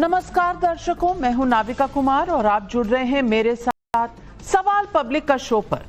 नमस्कार दर्शकों, मैं हूं नाविका कुमार और आप जुड़ रहे हैं मेरे साथ सवाल पब्लिक का शो पर।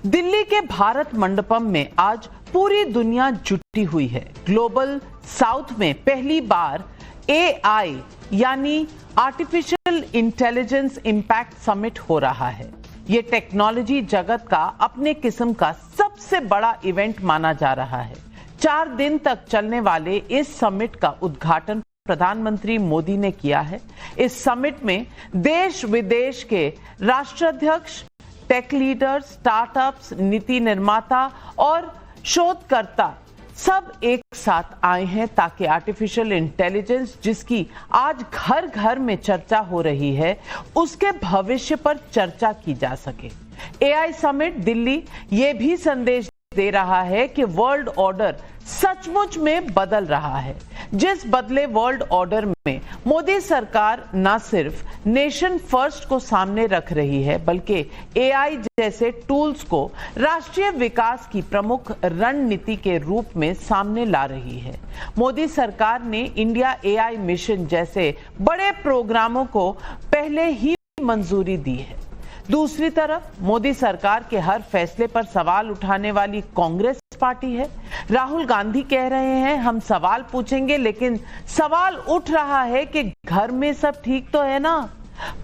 दिल्ली के भारत मंडपम में आज पूरी दुनिया जुटी हुई है। ग्लोबल साउथ में पहली बार AI यानी आर्टिफिशियल इंटेलिजेंस इंपैक्ट समिट हो रहा है। ये टेक्नोलॉजी जगत का अपने किस्म का सबसे बड़ा इवेंट माना जा रहा है। 4 दिन तक चलने वाले इस समिट का उद्घाटन प्रधानमंत्री मोदी ने किया है। इस समिट में देश विदेश के राष्ट्राध्यक्ष, टेक लीडर, स्टार्टअप्स, नीति निर्माता और शोधकर्ता सब एक साथ आए हैं ताकि आर्टिफिशियल इंटेलिजेंस, जिसकी आज घर घर में चर्चा हो रही है, उसके भविष्य पर चर्चा की जा सके। AI समिट दिल्ली ये भी संदेश दे रहा है कि वर्ल्ड ऑर्डर सचमुच में बदल रहा है। जिस बदले वर्ल्ड ऑर्डर में मोदी सरकार न सिर्फ नेशन फर्स्ट को सामने रख रही है, बल्कि AI जैसे टूल्स को राष्ट्रीय विकास की प्रमुख रणनीति के रूप में सामने ला रही है। मोदी सरकार ने इंडिया AI मिशन जैसे बड़े प्रोग्रामों को पहले ही मंजूरी दी है। दूसरी तरफ मोदी सरकार के हर फैसले पर सवाल उठाने वाली कांग्रेस पार्टी है। राहुल गांधी कह रहे हैं हम सवाल पूछेंगे, लेकिन सवाल उठ रहा है कि घर में सब ठीक तो है ना।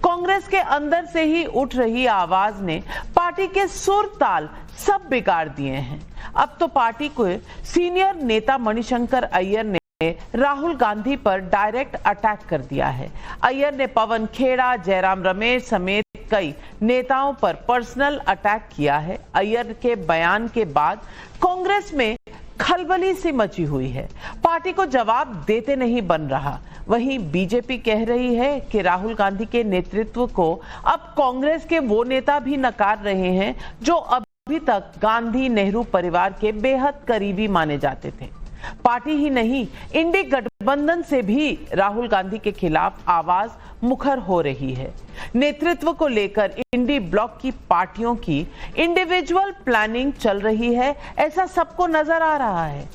कांग्रेस के अंदर से ही उठ रही आवाज ने पार्टी के सुर ताल सब बिगाड़ दिए हैं। अब तो पार्टी के सीनियर नेता मणिशंकर अय्यर ने राहुल गांधी पर डायरेक्ट अटैक कर दिया है। अय्यर ने पवन खेड़ा, जयराम रमेश समेत कई नेताओं पर पर्सनल अटैक किया है। अय्यर के बयान के बाद कांग्रेस में खलबली सी मची हुई है। पार्टी को जवाब देते नहीं बन रहा। वहीं बीजेपी कह रही है कि राहुल गांधी के नेतृत्व को अब कांग्रेस के वो नेता भी नकार रहे हैं जो अभी तक गांधी नेहरू परिवार के बेहद करीबी माने जाते थे। पार्टी ही नहीं, इंडी गठबंधन से भी राहुल गांधी के खिलाफ आवाज मुखर हो रही है। नेतृत्व को लेकर इंडी ब्लॉक की पार्टियों की इंडिविजुअल प्लानिंग चल रही है, ऐसा सबको नजर आ रहा है।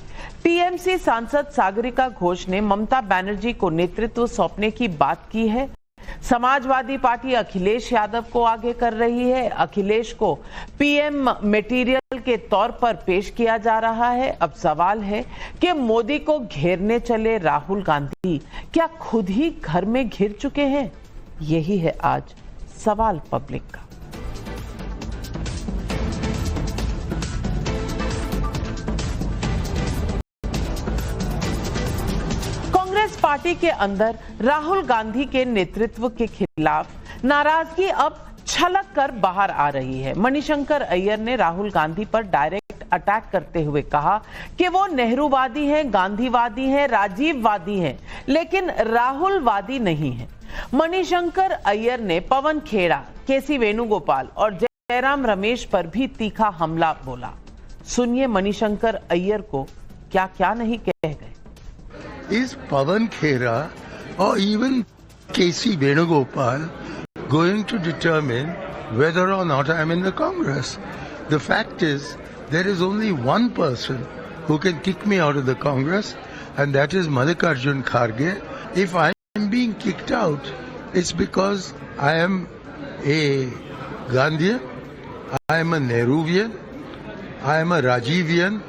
टीएमसी सांसद सागरिका घोष ने ममता बनर्जी को नेतृत्व सौंपने की बात की है। समाजवादी पार्टी अखिलेश यादव को आगे कर रही है। अखिलेश को पीएम मटेरियल के तौर पर पेश किया जा रहा है। अब सवाल है कि मोदी को घेरने चले राहुल गांधी क्या खुद ही घर में घिर चुके हैं? यही है आज सवाल पब्लिक का। कांग्रेस पार्टी के अंदर राहुल गांधी के नेतृत्व के खिलाफ नाराजगी अब छलक कर बाहर आ रही है। मणिशंकर अय्यर ने राहुल गांधी पर डायरेक्ट अटैक करते हुए कहा कि वो नेहरूवादी हैं, गांधीवादी हैं, राजीववादी हैं, लेकिन राहुलवादी नहीं है। मणिशंकर अय्यर ने पवन खेड़ा, केसी वेणुगोपाल और जयराम रमेश पर भी तीखा हमला बोला। सुनिए मणिशंकर अय्यर को क्या क्या नहीं कह गए। Is Pavan Khera or even K.C. Venugopal going to determine whether or not I am in the Congress? The fact is, there is only one person who can kick me out of the Congress, and that is Mallikarjun Kharge. If I am being kicked out, it's because I am a Gandhian, I am a Nehruvian, I am a Rajivian,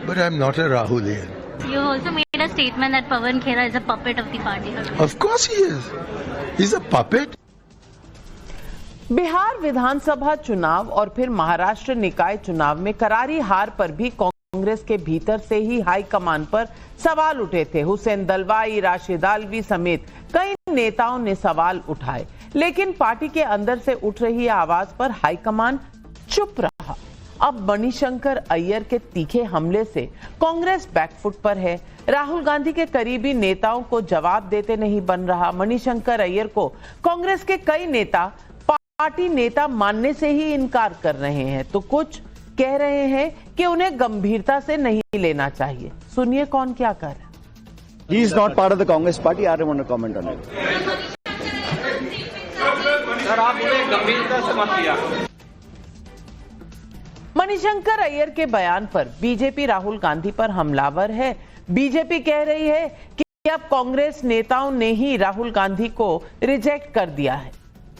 but I am not a Rahulian. You also made a statement that Pavan Khera is a puppet of the party. Of course he is. He's a puppet. Bihar विधानसभा चुनाव और फिर महाराष्ट्र निकाय चुनाव में करारी हार पर भी कांग्रेस के भीतर से ही हाईकमान पर सवाल उठे थे। हुसैन दलवाई, राशिद आलवी समेत कई नेताओं ने सवाल उठाए, लेकिन पार्टी के अंदर से उठ रही आवाज पर हाईकमान चुप रहा। अब मणिशंकर अय्यर के तीखे हमले से कांग्रेस बैकफुट पर है। राहुल गांधी के करीबी नेताओं को जवाब देते नहीं बन रहा। मणिशंकर अय्यर को कांग्रेस के कई नेता पार्टी नेता मानने से ही इनकार कर रहे हैं, तो कुछ कह रहे हैं कि उन्हें गंभीरता से नहीं लेना चाहिए। सुनिए कौन क्या कर रहा है। He is not part of the Congress party. I don't want to comment on it. Sir, आप उन्हें गंभीरता से मत लिया। मणिशंकर अय्यर के बयान पर बीजेपी राहुल गांधी पर हमलावर है। बीजेपी कह रही है कि अब कांग्रेस नेताओं ने ही राहुल गांधी को रिजेक्ट कर दिया है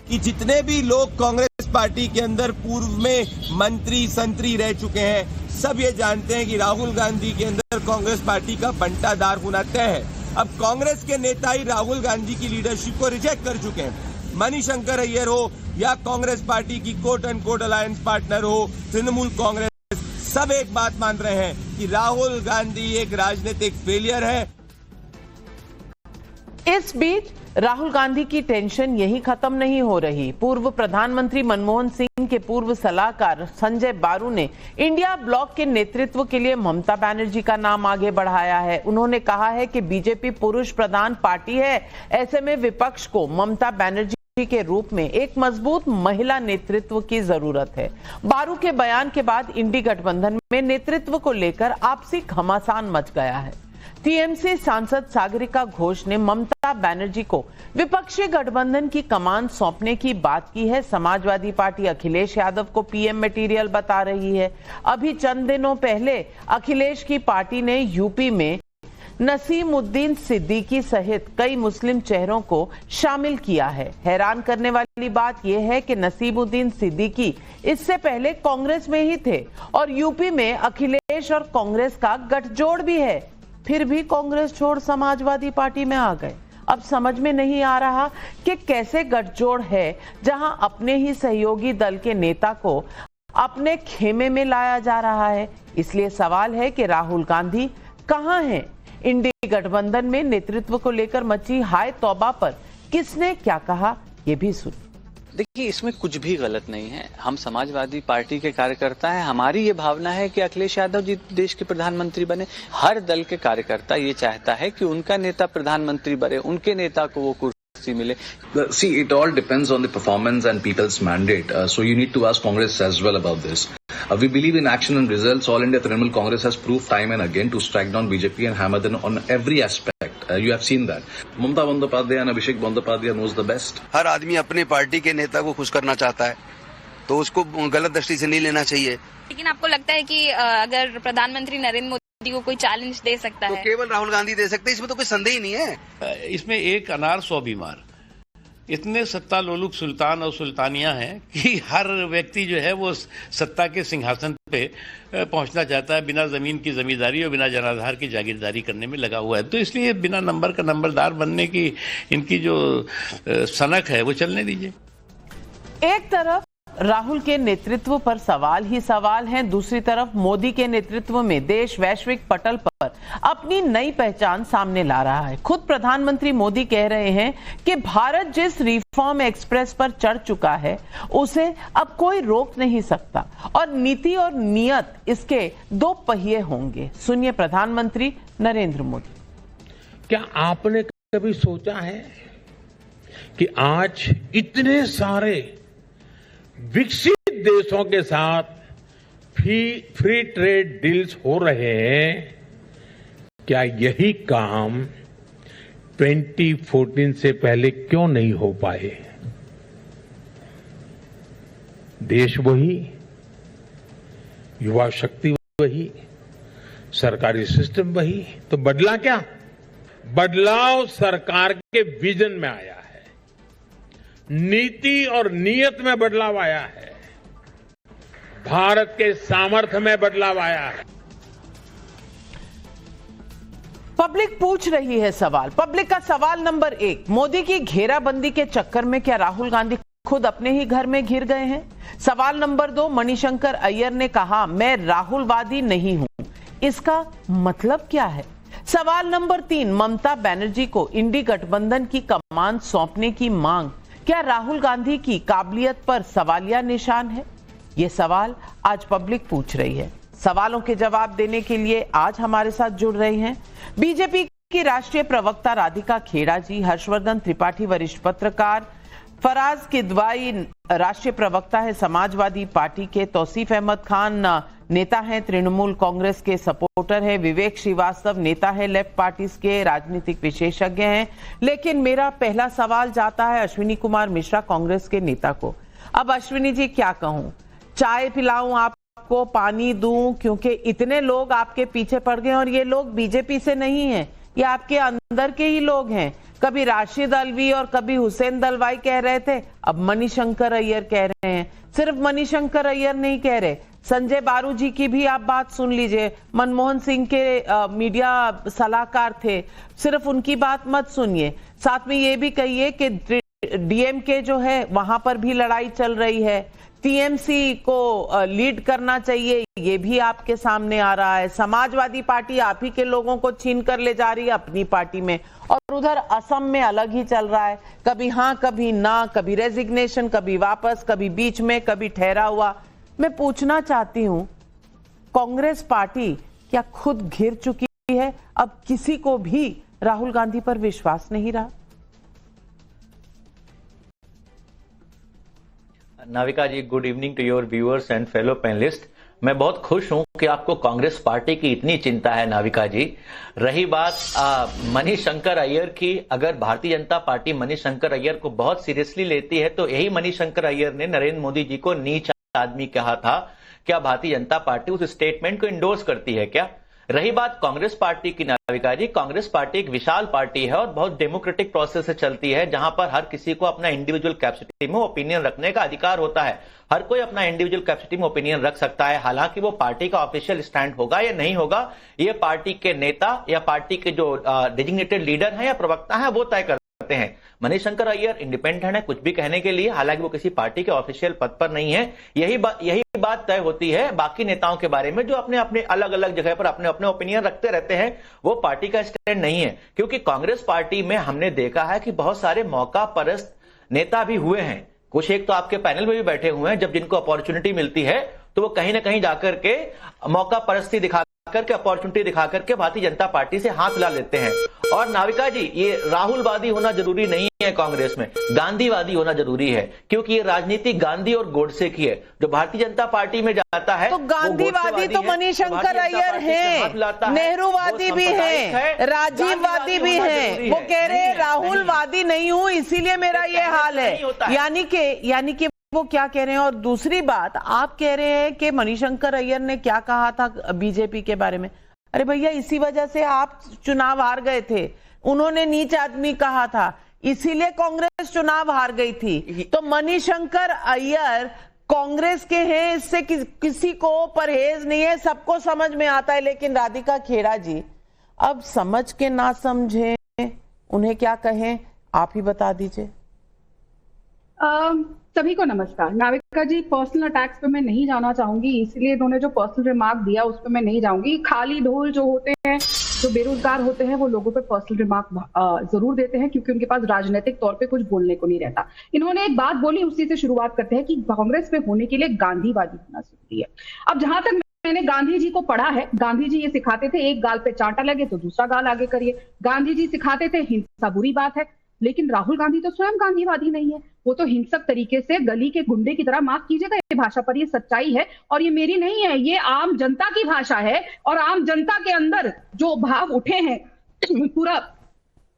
कि जितने भी लोग कांग्रेस पार्टी के अंदर पूर्व में मंत्री संतरी रह चुके हैं, सब ये जानते हैं कि राहुल गांधी के अंदर कांग्रेस पार्टी का बंटादार होना तय है। अब कांग्रेस के नेता ही राहुल गांधी की लीडरशिप को रिजेक्ट कर चुके हैं। मणिशंकर अय्यर हो या कांग्रेस पार्टी की quote and quote alliance partner हो तृणमूल कांग्रेस, सब एक बात मान रहे हैं कि राहुल गांधी एक राजनीतिक फेलियर है। इस बीच राहुल गांधी की टेंशन यही खत्म नहीं हो रही। पूर्व प्रधानमंत्री मनमोहन सिंह के पूर्व सलाहकार संजय बारू ने इंडिया ब्लॉक के नेतृत्व के लिए ममता बनर्जी का नाम आगे बढ़ाया है। उन्होंने कहा है कि बीजेपी पुरुष प्रधान पार्टी है, ऐसे में विपक्ष को ममता बनर्जी के रूप में एक मजबूत महिला नेतृत्व की जरूरत है। बारू के बयान के बाद इंडी गठबंधन में नेतृत्व को लेकर आपसी घमासान मच गया है। टीएमसी सांसद सागरिका घोष ने ममता बनर्जी को विपक्षी गठबंधन की कमान सौंपने की बात की है। समाजवादी पार्टी अखिलेश यादव को पीएम मटेरियल बता रही है। अभी चंद दिनों पहले अखिलेश की पार्टी ने यूपी में नसीमुद्दीन सिद्दीकी सहित कई मुस्लिम चेहरों को शामिल किया है। हैरान करने वाली बात यह है कि नसीमुद्दीन सिद्दीकी इससे पहले कांग्रेस में ही थे और यूपी में अखिलेश और कांग्रेस का गठजोड़ भी है, फिर भी कांग्रेस छोड़ समाजवादी पार्टी में आ गए। अब समझ में नहीं आ रहा कि कैसे गठजोड़ है जहां अपने ही सहयोगी दल के नेता को अपने खेमे में लाया जा रहा है। इसलिए सवाल है कि राहुल गांधी कहां हैं? इंडी गठबंधन में नेतृत्व को लेकर मची हाय तौबा पर किसने क्या कहा, ये भी सुन। देखिए, इसमें कुछ भी गलत नहीं है। हम समाजवादी पार्टी के कार्यकर्ता हैं। हमारी ये भावना है कि अखिलेश यादव जी देश के प्रधानमंत्री बने। हर दल के कार्यकर्ता ये चाहता है कि उनका नेता प्रधानमंत्री बने, उनके नेता को वो कुर्सी मिले। See, it all depends on the performance and people's mandate. So you need to ask Congress as well about this. We believe in action and results. All India Trinamool Congress has proved time and again to strike down BJP and hammer them on every aspect. You have seen that. Mamata Bandyopadhyay and Abhishek Bandyopadhyay knows the best. हर आदमी अपने party के नेता को खुश करना चाहता है, तो उसको गलत दृष्टि से नहीं लेना चाहिए। लेकिन आपको लगता है कि अगर प्रधानमंत्री नरेंद्र मोदी को कोई चैलेंज दे सकता है, तो केवल राहुल गांधी दे सकते हैं, इसमें तो कोई संदेह ही नहीं है। इसमें एक अनार 100 बीमार। इतने सत्ता लोलुप सुल्तान और सुल्तानियां हैं कि हर व्यक्ति जो है वो सत्ता के सिंहासन पे पहुंचना चाहता है, बिना जमीन की जमींदारी और बिना जनाधार की जागीरदारी करने में लगा हुआ है। तो इसलिए बिना नंबर का नंबरदार बनने की इनकी जो सनक है वो चलने दीजिए। एक तरफ राहुल के नेतृत्व पर सवाल ही सवाल हैं, दूसरी तरफ मोदी के नेतृत्व में देश वैश्विक पटल पर अपनी नई पहचान सामने ला रहा है। खुद प्रधानमंत्री मोदी कह रहे हैं कि भारत जिस रिफॉर्म एक्सप्रेस पर चढ़ चुका है उसे अब कोई रोक नहीं सकता और नीति और नियत इसके दो पहिए होंगे। सुनिए प्रधानमंत्री नरेंद्र मोदी। क्या आपने कभी सोचा है कि आज इतने सारे विकसित देशों के साथ फ्री ट्रेड डील्स हो रहे हैं, क्या यही काम 2014 से पहले क्यों नहीं हो पाए? देश वही, युवा शक्ति वही, सरकारी सिस्टम वही, तो बदला क्या? बदलाव सरकार के विजन में आया है, नीति और नीयत में बदलाव आया है, भारत के सामर्थ्य में बदलाव आया है। पब्लिक पूछ रही है सवाल। पब्लिक का सवाल नंबर 1, मोदी की घेराबंदी के चक्कर में क्या राहुल गांधी खुद अपने ही घर में घिर गए हैं? सवाल नंबर 2, मणिशंकर अय्यर ने कहा मैं राहुलवादी नहीं हूं, इसका मतलब क्या है? सवाल नंबर 3, ममता बनर्जी को इंडी गठबंधन की कमान सौंपने की मांग क्या राहुल गांधी की काबिलियत पर सवालिया निशान है? ये सवाल आज पब्लिक पूछ रही है। सवालों के जवाब देने के लिए आज हमारे साथ जुड़ रहे हैं बीजेपी की राष्ट्रीय प्रवक्ता राधिका खेड़ा जी, हर्षवर्धन त्रिपाठी वरिष्ठ पत्रकार, फराज किदवाई राष्ट्रीय प्रवक्ता है समाजवादी पार्टी के, तौसीफ अहमद खान नेता है तृणमूल कांग्रेस के सपोर्टर है, विवेक श्रीवास्तव नेता है लेफ्ट पार्टीज के, राजनीतिक विशेषज्ञ हैं। लेकिन मेरा पहला सवाल जाता है अश्विनी कुमार मिश्रा कांग्रेस के नेता को। अब अश्विनी जी क्या कहूं, चाय पिलाऊं आपको, पानी दूं, क्योंकि इतने लोग आपके पीछे पड़ गए और ये लोग बीजेपी से नहीं है, ये आपके अंदर के ही लोग हैं। कभी राशिद अलवी और कभी हुसैन दलवाई कह रहे थे, अब मणिशंकर अय्यर कह रहे हैं। सिर्फ मणिशंकर अय्यर नहीं कह रहे, संजय बारू जी की भी आप बात सुन लीजिए। मनमोहन सिंह के मीडिया सलाहकार थे, सिर्फ उनकी बात मत सुनिए। साथ में ये भी कहिए कि डीएमके जो है वहां पर भी लड़ाई चल रही है, टीएमसी को लीड करना चाहिए, ये भी आपके सामने आ रहा है। समाजवादी पार्टी आप ही के लोगों को छीन कर ले जा रही है अपनी पार्टी में, और उधर असम में अलग ही चल रहा है, कभी हाँ कभी ना, कभी रेजिग्नेशन, कभी वापस, कभी बीच में, कभी ठहरा हुआ। मैं पूछना चाहती हूं, कांग्रेस पार्टी क्या खुद घिर चुकी है? अब किसी को भी राहुल गांधी पर विश्वास नहीं रहा? Navika ji, good evening to your viewers and fellow panellist. मैं बहुत खुश हूं कि आपको कांग्रेस पार्टी की इतनी चिंता है नाविका जी। रही बात मणिशंकर अय्यर की, अगर भारतीय जनता पार्टी मणिशंकर अय्यर को बहुत सीरियसली लेती है तो यही मणिशंकर अय्यर ने नरेंद्र मोदी जी को नीच आदमी कहा था। क्या भारतीय जनता पार्टी उस स्टेटमेंट को इंडोर्स करती है क्या? रही बात कांग्रेस पार्टी की नाविका जी, कांग्रेस पार्टी एक विशाल पार्टी है और बहुत डेमोक्रेटिक प्रोसेस से चलती है, जहां पर हर किसी को अपना इंडिविजुअल कैपेसिटी में ओपिनियन रखने का अधिकार होता है। हर कोई अपना इंडिविजुअल कैपेसिटी में ओपिनियन रख सकता है। हालांकि वो पार्टी का ऑफिशियल स्टैंड होगा या नहीं होगा, ये पार्टी के नेता या पार्टी के जो डेजिग्नेटेड लीडर हैं या प्रवक्ता हैं वो तय करते हैं। मणिशंकर अय्यर इंडिपेंडेंट है कुछ भी कहने के लिए, हालांकि वो किसी पार्टी के ऑफिशियल पद पर नहीं है। यही बात तय होती है बाकी नेताओं के बारे में, जो अपने अपने अलग अलग जगह पर अपने अपने ओपिनियन रखते रहते हैं। वो पार्टी का स्टैंड नहीं है, क्योंकि कांग्रेस पार्टी में हमने देखा है कि बहुत सारे मौका परस्त नेता भी हुए हैं। कुछ एक तो आपके पैनल में भी बैठे हुए हैं, जब जिनको अपॉर्चुनिटी मिलती है तो वो कहीं ना कहीं जाकर के मौका परस्ती दिखा करके, अपॉर्चुनिटी दिखा करके भारतीय जनता पार्टी से हाथ मिला लेते हैं। और नाविका जी, ये राहुलवादी होना जरूरी नहीं है कांग्रेस में, गांधीवादी होना जरूरी है, क्योंकि ये राजनीति गांधी और गोडसे की है। जो भारतीय जनता पार्टी में जाता है तो गांधीवादी तो मणिशंकर अय्यर हैं, नेहरूवादी भी हैं, राजीववादी भी हैं। वो कह रहे हैं राहुलवादी नहीं हूं इसीलिए मेरा ये हाल है। यानी कि वो क्या कह रहे हैं? और दूसरी बात, आप कह रहे हैं कि मणिशंकर अय्यर ने क्या कहा था बीजेपी के बारे में। अरे भैया, इसी वजह से आप चुनाव हार गए थे। उन्होंने नीच आदमी कहा था, इसीलिए कांग्रेस चुनाव हार गई थी। तो मणिशंकर अय्यर कांग्रेस के हैं, इससे किसी को परहेज नहीं है, सबको समझ में आता है। लेकिन राधिका खेड़ा जी, अब समझ के ना समझे उन्हें क्या कहें, आप ही बता दीजिए। सभी को नमस्कार। नाविका जी, पर्सनल अटैक्स पे मैं नहीं जाना चाहूंगी, इसलिए इन्होंने जो पर्सनल रिमार्क दिया उस पर मैं नहीं जाऊंगी। खाली ढोल जो होते हैं, जो बेरोजगार होते हैं, वो लोगों पे पर्सनल रिमार्क जरूर देते हैं, क्योंकि उनके पास राजनीतिक तौर पे कुछ बोलने को नहीं रहता। इन्होंने एक बात बोली, उसी से शुरुआत करते हैं कि कांग्रेस में होने के लिए गांधीवादी होना जरूरी है। अब जहां तक मैंने गांधी जी को पढ़ा है, गांधी जी ये सिखाते थे, एक गाल पे चांटा लगे तो दूसरा गाल आगे करिए। गांधी जी सिखाते थे हिंसा बुरी बात है, लेकिन राहुल गांधी तो स्वयं गांधीवादी नहीं है। वो तो हिंसक तरीके से गली के गुंडे की तरह, माफ कीजिएगा ये भाषा पर, ये सच्चाई है और ये मेरी नहीं है, ये आम जनता की भाषा है। और आम जनता के अंदर जो भाव उठे हैं, पूरा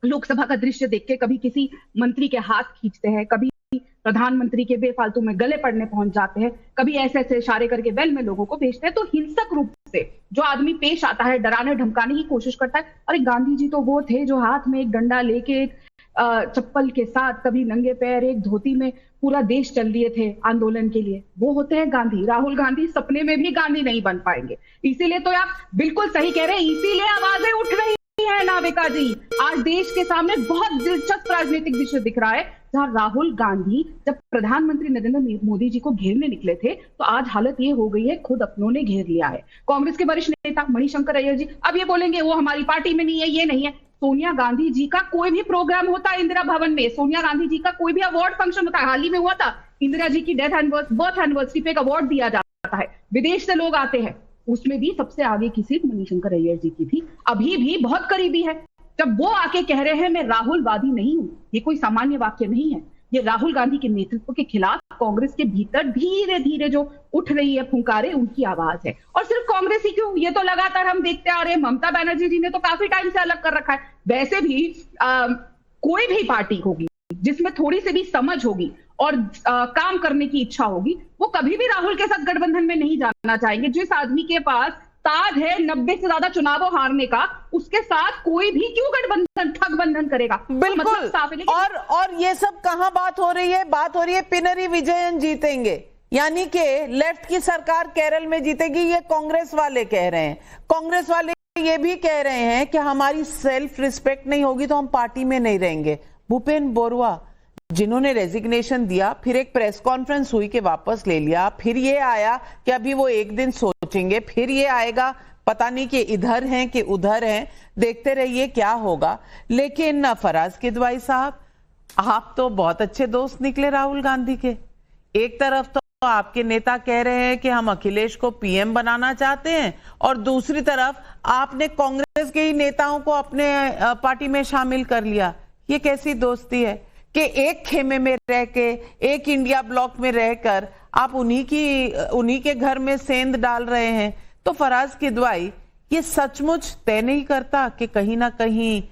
लोकसभा का दृश्य देख के कभी किसी मंत्री के हाथ खींचते हैं, कभी प्रधानमंत्री के बेफालतू में गले पड़ने पहुंच जाते हैं, कभी ऐसे ऐसे इशारे करके वेल में लोगों को भेजते हैं। तो हिंसक रूप से जो आदमी पेश आता है, डराने धमकाने की कोशिश करता है। और गांधी जी तो वो थे जो हाथ में एक डंडा लेके, चप्पल के साथ, कभी नंगे पैर, एक धोती में पूरा देश चल लिए थे आंदोलन के लिए। वो होते हैं गांधी। राहुल गांधी सपने में भी गांधी नहीं बन पाएंगे। इसीलिए तो आप बिल्कुल सही कह रहे हैं, इसीलिए आवाजें उठ रही है नाविका जी। आज देश के सामने बहुत दिलचस्प राजनीतिक दृश्य दिख रहा है, जहां राहुल गांधी जब प्रधानमंत्री नरेंद्र मोदी जी को घेरने निकले थे, तो आज हालत ये हो गई है, खुद अपनों ने घेर लिया है। कांग्रेस के वरिष्ठ नेता मणिशंकर अय्यर जी अब ये बोलेंगे वो हमारी पार्टी में नहीं है, ये नहीं है। सोनिया गांधी जी का कोई भी प्रोग्राम होता है इंदिरा भवन में, सोनिया गांधी जी का कोई भी अवार्ड फंक्शन होता है, हाल ही में हुआ था, इंदिरा जी की बर्थ एनिवर्सरी पे एक अवार्ड दिया जाता है, विदेश से लोग आते हैं, उसमें भी सबसे आगे की सीट मणिशंकर अय्यर जी की थी। अभी भी बहुत करीबी है। जब वो आके कह रहे हैं मैं राहुलवादी नहीं हूं, ये कोई सामान्य वाक्य नहीं है, ये राहुल गांधी के नेतृत्व के खिलाफ कांग्रेस के भीतर धीरे धीरे जो उठ रही है फुंकारे, उनकी आवाज है। और सिर्फ कांग्रेस ही क्यों, ये तो लगातार हम देखते आ रहे हैं, ममता बनर्जी जी ने तो काफी टाइम से अलग कर रखा है। वैसे भी कोई भी पार्टी होगी जिसमें थोड़ी सी भी समझ होगी और काम करने की इच्छा होगी, वो कभी भी राहुल के साथ गठबंधन में नहीं जाना चाहेंगे। जिस आदमी के पास ताज है 90 से ज्यादा चुनाव हारने का, उसके साथ कोई भी क्यों गठबंधन ठगबंधन करेगा? बिल्कुल। मतलब साफ है। लेकिन और ये सब कहां बात हो रही है? बात हो रही है पिनरी विजयन जीतेंगे, यानी कि लेफ्ट की सरकार केरल में जीतेगी, ये कांग्रेस वाले कह रहे हैं। कांग्रेस वाले ये भी कह रहे हैं कि हमारी सेल्फ रिस्पेक्ट नहीं होगी तो हम पार्टी में नहीं रहेंगे। भूपेंद्र बरुआ जिन्होंने रेजिग्नेशन दिया, फिर एक प्रेस कॉन्फ्रेंस हुई कि वापस ले लिया, फिर ये आया कि अभी वो एक दिन सोचेंगे, फिर ये आएगा पता नहीं कि इधर हैं कि उधर हैं, देखते रहिए क्या होगा। लेकिन फराज किदवाई साहब, आप तो बहुत अच्छे दोस्त निकले राहुल गांधी के। एक तरफ तो आपके नेता कह रहे हैं कि हम अखिलेश को पीएम बनाना चाहते हैं, और दूसरी तरफ आपने कांग्रेस के ही नेताओं को अपने पार्टी में शामिल कर लिया। ये कैसी दोस्ती है कि एक खेमे में रह के, एक इंडिया ब्लॉक में रहकर आप उन्हीं के घर में सेंध डाल रहे हैं? तो फराज किदवाई, ये सचमुच तय नहीं करता कि कहीं ना कहीं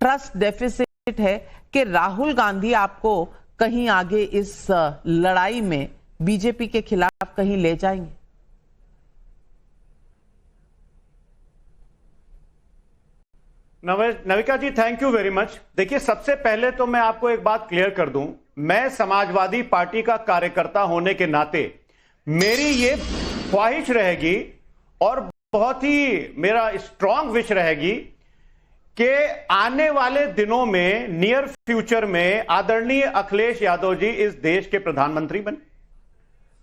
ट्रस्ट डेफिसिट है कि राहुल गांधी आपको कहीं आगे इस लड़ाई में बीजेपी के खिलाफ कहीं ले जाएंगे? नविका जी, थैंक यू वेरी मच। देखिए, सबसे पहले तो मैं आपको एक बात क्लियर कर दूं, मैं समाजवादी पार्टी का कार्यकर्ता होने के नाते मेरी ये ख्वाहिश रहेगी और बहुत ही मेरा स्ट्रांग विश रहेगी कि आने वाले दिनों में, नियर फ्यूचर में, आदरणीय अखिलेश यादव जी इस देश के प्रधानमंत्री बने।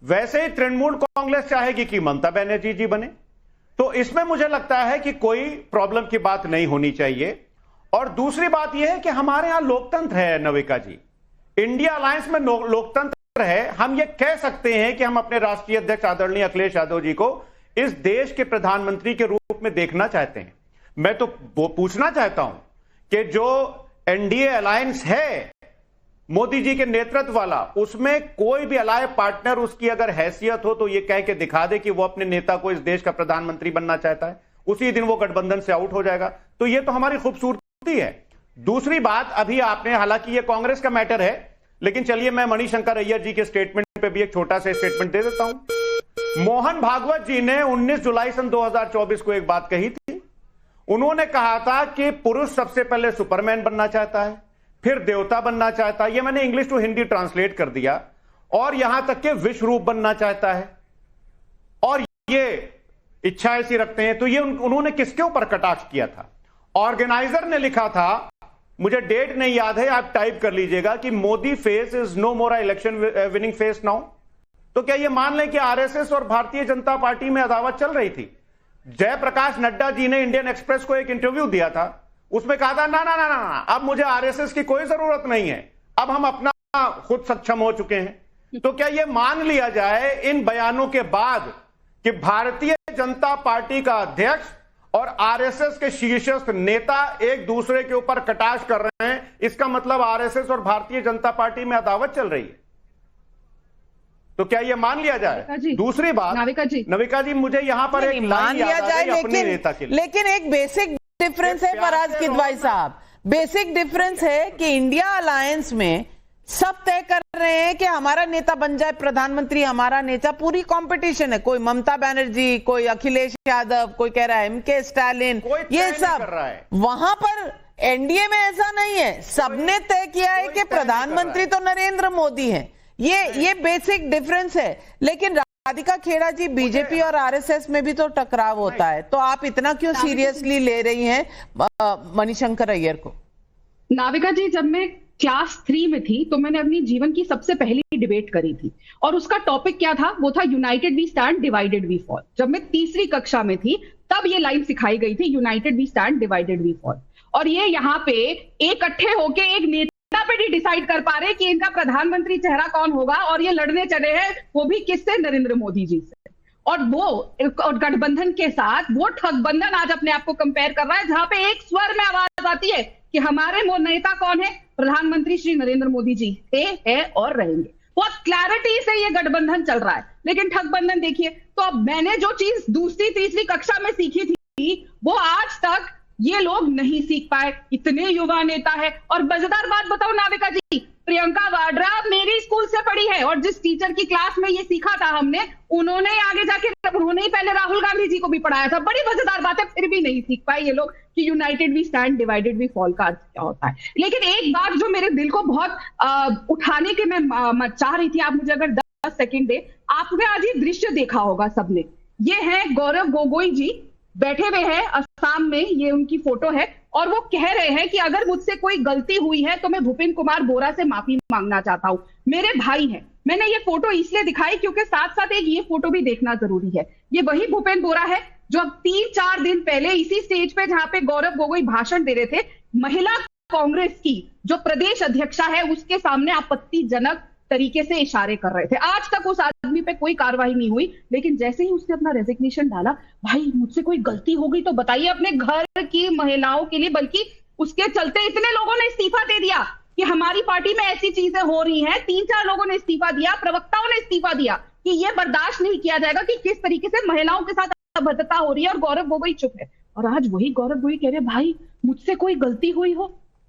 वैसे ही तृणमूल कांग्रेस चाहेगी कि ममता बनर्जी जी बने। तो इसमें मुझे लगता है कि कोई प्रॉब्लम की बात नहीं होनी चाहिए। और दूसरी बात यह है कि हमारे यहां लोकतंत्र है नविका जी, इंडिया अलायंस में लोकतंत्र है। हम ये कह सकते हैं कि हम अपने राष्ट्रीय अध्यक्ष आदरणीय अखिलेश यादव जी को इस देश के प्रधानमंत्री के रूप में देखना चाहते हैं। मैं तो वो पूछना चाहता हूं कि जो एनडीए अलायंस है मोदी जी के नेतृत्व वाला, उसमें कोई भी अलाय पार्टनर उसकी अगर हैसियत हो तो ये कह के दिखा दे कि वो अपने नेता को इस देश का प्रधानमंत्री बनना चाहता है, उसी दिन वो गठबंधन से आउट हो जाएगा। तो ये तो हमारी खूबसूरती है। दूसरी बात, अभी आपने, हालांकि ये कांग्रेस का मैटर है, लेकिन चलिए मैं मणिशंकर अय्यर जी के स्टेटमेंट पे भी एक छोटा सा स्टेटमेंट दे देता हूं। मोहन भागवत जी ने 19 जुलाई सन 2024 को एक बात कही थी। उन्होंने कहा था कि पुरुष सबसे पहले सुपरमैन बनना चाहता है, फिर देवता बनना चाहता है, ये मैंने इंग्लिश टू हिंदी ट्रांसलेट कर दिया, और यहां तक कि विश्व रूप बनना चाहता है, और ये इच्छा ऐसी रखते हैं। तो ये उन्होंने किसके ऊपर कटाक्ष किया था? ऑर्गेनाइजर ने लिखा था, मुझे डेट नहीं याद है, आप टाइप कर लीजिएगा, कि Modi face is no more election winning face now. तो क्या ये मान लें कि आरएसएस और भारतीय जनता पार्टी में अदावत चल रही थी? जयप्रकाश नड्डा जी ने इंडियन एक्सप्रेस को एक इंटरव्यू दिया था, उसमें कहा था ना ना ना ना ना, अब मुझे आरएसएस की कोई जरूरत नहीं है, अब हम अपना खुद सक्षम हो चुके हैं। तो क्या यह मान लिया जाए इन बयानों के बाद कि भारतीय जनता पार्टी का अध्यक्ष और आरएसएस के शीर्षस्थ नेता एक दूसरे के ऊपर कटाक्ष कर रहे हैं? इसका मतलब आरएसएस और भारतीय जनता पार्टी में अदावत चल रही है। तो क्या यह मान लिया जाए? दूसरी बात, नविका जी मुझे यहां पर एक मान लिया जाए, लेकिन एक बेसिक डिफरेंस है फराज किदवाई साहब, बेसिक डिफरेंस है कि इंडिया अलायंस में सब तय कर रहे हैं कि हमारा नेता बन जाए प्रधानमंत्री, हमारा नेता, पूरी कंपटीशन है। कोई ममता बनर्जी, कोई अखिलेश यादव, कोई कह रहा है एमके स्टालिन, ये सब। वहां पर एनडीए में ऐसा नहीं है, सबने तय किया है कि प्रधानमंत्री तो नरेंद्र मोदी हैं। ये बेसिक डिफरेंस है। लेकिन राधिका खेड़ा जी, बीजेपी और आरएसएस में भी तो टकराव होता है, तो आप इतना क्यों सीरियसली ले रही हैं मणिशंकर अय्यर को? नाविका जी, जब मैं क्लास 3 में थी तो मैंने अपनी जीवन की सबसे पहली डिबेट करी थी, और उसका टॉपिक क्या था? वो था united we stand, divided we fall. जब मैं तीसरी कक्षा में थी तब ये लाइन सिखाई गई थी, united we stand, divided we fall. और ये यहाँ पे इकट्ठे होके एक नेता पे नहीं डिसाइड कर पा रहे कि इनका प्रधानमंत्री चेहरा कौन होगा, और ये लड़ने चले हैं वो भी किससे? नरेंद्र मोदी जी से। और वो गठबंधन के साथ वो ठगबंधन आज अपने आप को कंपेयर कर रहा है, जहां पे एक स्वर में आवाज आती है कि हमारे नेता कौन है? प्रधानमंत्री श्री नरेंद्र मोदी जी थे, है और रहेंगे। बहुत क्लैरिटी से ये गठबंधन चल रहा है। लेकिन ठगबंधन देखिए, तो अब मैंने जो चीज दूसरी तीसरी कक्षा में सीखी थी वो आज तक ये लोग नहीं सीख पाए, इतने युवा नेता है। और मजेदार बात बताओ नाविका जी, प्रियंका वाड्रा मेरी स्कूल से पढ़ी है और जिस टीचर की क्लास में ये सीखा था हमने, उन्होंने आगे जाके उन्होंने ही पहले राहुल गांधी जी को भी पढ़ाया था। बड़ी मजेदार बात है, फिर भी नहीं सीख पाए ये लोग कि united we stand divided we fall का अर्थ क्या होता है। लेकिन एक बात जो मेरे दिल को बहुत उठाने के मैं चाह रही थी, आप मुझे अगर 10 सेकंड दे। आपने आज ये दृश्य देखा होगा सबने, ये है गौरव गोगोई जी बैठे हुए हैं असम में, ये उनकी फोटो है और वो कह रहे हैं कि अगर मुझसे कोई गलती हुई है तो मैं भूपेंद्र कुमार बोरा से माफी मांगना चाहता हूं, मेरे भाई हैं। मैंने ये फोटो इसलिए दिखाई क्योंकि साथ साथ एक ये फोटो भी देखना जरूरी है। ये वही भूपेंद्र बोरा है जो अब 3-4 दिन पहले इसी स्टेज पे जहां पे गौरव गोगोई भाषण दे रहे थे, महिला कांग्रेस की जो प्रदेश अध्यक्षा है उसके सामने आपत्तिजनक तरीके से इशारे कर रहे थे। आज तक उस आदमी पे कोई कार्रवाई नहीं हुई, लेकिन जैसे ही उसने अपना रेजिग्नेशन डाला, भाई मुझसे कोई गलती हो गई तो बताइए अपने घर की महिलाओं के लिए, बल्कि उसके चलते इतने लोगों ने इस्तीफा दे दिया कि हमारी पार्टी में ऐसी चीजें हो रही हैं। 3-4 लोगों ने इस्तीफा दिया, प्रवक्ताओं ने इस्तीफा दिया कि यह बर्दाश्त नहीं किया जाएगा कि किस तरीके से महिलाओं के साथ अभद्रता हो रही है। और गौरव गोगोई चुप है, और आज वही गौरव गोगोई कह रहे भाई मुझसे कोई गलती हुई हो।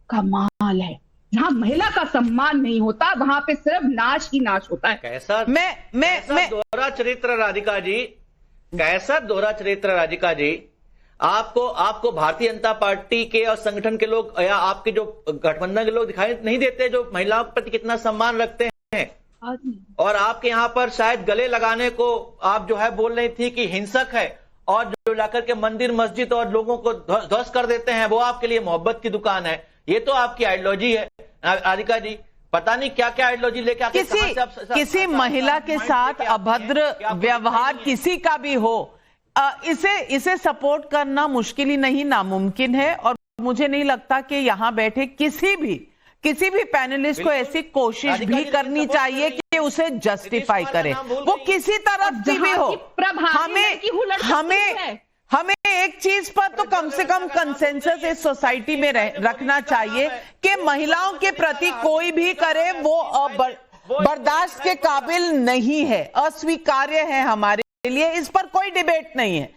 कमाल है, जहां महिला का सम्मान नहीं होता वहां पे सिर्फ नाश ही नाश होता है। कैसा मैं दोहरा चरित्र राधिका जी, कैसा दोहरा चरित्र राधिका जी। आपको भारतीय जनता पार्टी के और संगठन के लोग या आपके जो गठबंधन के लोग दिखाई नहीं देते जो महिलाओं के प्रति कितना सम्मान रखते हैं। और आपके यहाँ पर शायद गले लगाने को आप जो है बोल रही थी कि हिंसक है, और जो लाकर के मंदिर मस्जिद और लोगों को ध्वस्त कर देते हैं वो आपके लिए मोहब्बत की दुकान है। ये तो आपकी आइडियोलॉजी है राधिका जी, पता नहीं क्या क्या आइडियोलॉजी लेके आके किसी महिला के साथ अभद्र व्यवहार किसी का भी हो, इसे सपोर्ट करना मुश्किल ही नहीं नामुमकिन है। और मुझे नहीं लगता कि यहाँ बैठे किसी भी पैनलिस्ट को ऐसी कोशिश भी करनी चाहिए कि उसे जस्टिफाई करे, वो किसी तरफ से भी हो। हमें एक चीज पर तो कम से कम कंसेंसस इस सोसाइटी में रखना चाहिए कि महिलाओं के प्रति कोई भी करे वो बर्दाश्त के काबिल नहीं है, अस्वीकार्य है हमारे लिए, इस पर कोई डिबेट नहीं है।